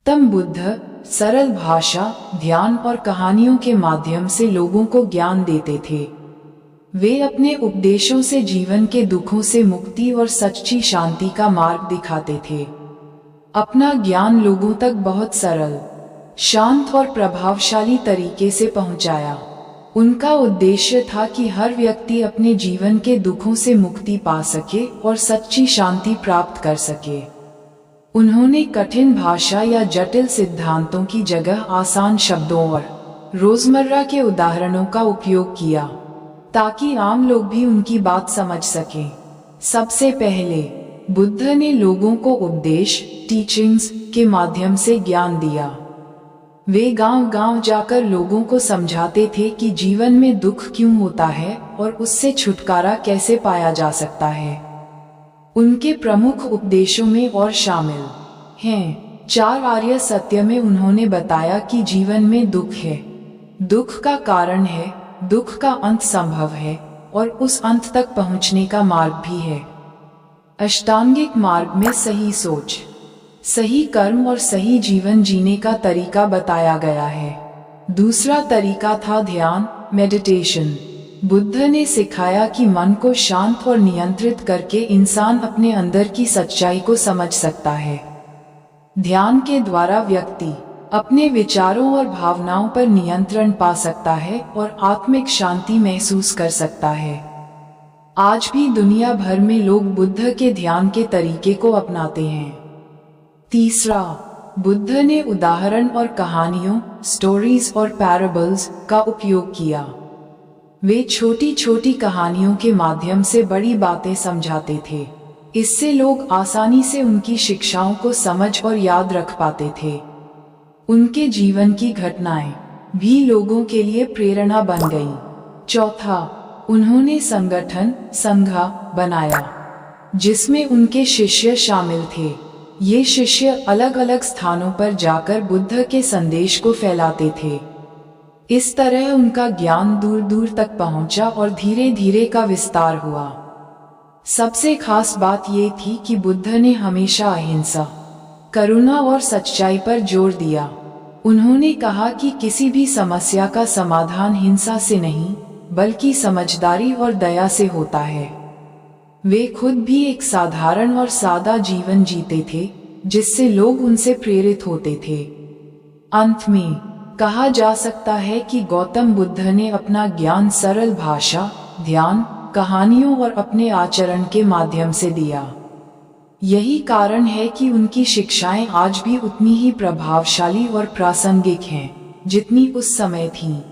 गौतम बुद्ध सरल भाषा, ध्यान और कहानियों के माध्यम से लोगों को ज्ञान देते थे। वे अपने उपदेशों से जीवन के दुखों से मुक्ति और सच्ची शांति का मार्ग दिखाते थे। अपना ज्ञान लोगों तक बहुत सरल, शांत और प्रभावशाली तरीके से पहुंचाया। उनका उद्देश्य था कि हर व्यक्ति अपने जीवन के दुखों से मुक्ति पा सके और सच्ची शांति प्राप्त कर सके। उन्होंने कठिन भाषा या जटिल सिद्धांतों की जगह आसान शब्दों और रोजमर्रा के उदाहरणों का उपयोग किया, ताकि आम लोग भी उनकी बात समझ सकें। सबसे पहले बुद्ध ने लोगों को उपदेश, टीचिंग्स के माध्यम से ज्ञान दिया। वे गांव-गांव जाकर लोगों को समझाते थे कि जीवन में दुख क्यों होता है और उससे छुटकारा कैसे पाया जा सकता है। उनके प्रमुख उपदेशों में और शामिल हैं 4 आर्य सत्य में उन्होंने बताया कि जीवन में दुख है, दुख का कारण है, दुख का अंत संभव है और उस अंत तक पहुंचने का मार्ग भी है। अष्टांगिक मार्ग में सही सोच, सही कर्म और सही जीवन जीने का तरीका बताया गया है। दूसरा तरीका था ध्यान, मेडिटेशन। बुद्ध ने सिखाया कि मन को शांत और नियंत्रित करके इंसान अपने अंदर की सच्चाई को समझ सकता है। ध्यान के द्वारा व्यक्ति अपने विचारों और भावनाओं पर नियंत्रण पा सकता है और आत्मिक शांति महसूस कर सकता है। आज भी दुनिया भर में लोग बुद्ध के ध्यान के तरीके को अपनाते हैं। तीसरा, बुद्ध ने उदाहरण और कहानियों, स्टोरीज और पैराबल्स का उपयोग किया। वे छोटी छोटी कहानियों के माध्यम से बड़ी बातें समझाते थे। इससे लोग आसानी से उनकी शिक्षाओं को समझ और याद रख पाते थे। उनके जीवन की घटनाएं भी लोगों के लिए प्रेरणा बन गईं। चौथा, उन्होंने संगठन, संघ बनाया, जिसमें उनके शिष्य शामिल थे। ये शिष्य अलग अलग स्थानों पर जाकर बुद्ध के संदेश को फैलाते थे। इस तरह उनका ज्ञान दूर दूर तक पहुंचा और धीरे धीरे का विस्तार हुआ। सबसे खास बात ये थी कि बुद्ध ने हमेशा अहिंसा, करुणा और सच्चाई पर जोर दिया। उन्होंने कहा कि किसी भी समस्या का समाधान हिंसा से नहीं, बल्कि समझदारी और दया से होता है। वे खुद भी एक साधारण और सादा जीवन जीते थे, जिससे लोग उनसे प्रेरित होते थे। अंत में कहा जा सकता है कि गौतम बुद्ध ने अपना ज्ञान सरल भाषा, ध्यान, कहानियों और अपने आचरण के माध्यम से दिया। यही कारण है कि उनकी शिक्षाएं आज भी उतनी ही प्रभावशाली और प्रासंगिक हैं, जितनी उस समय थीं।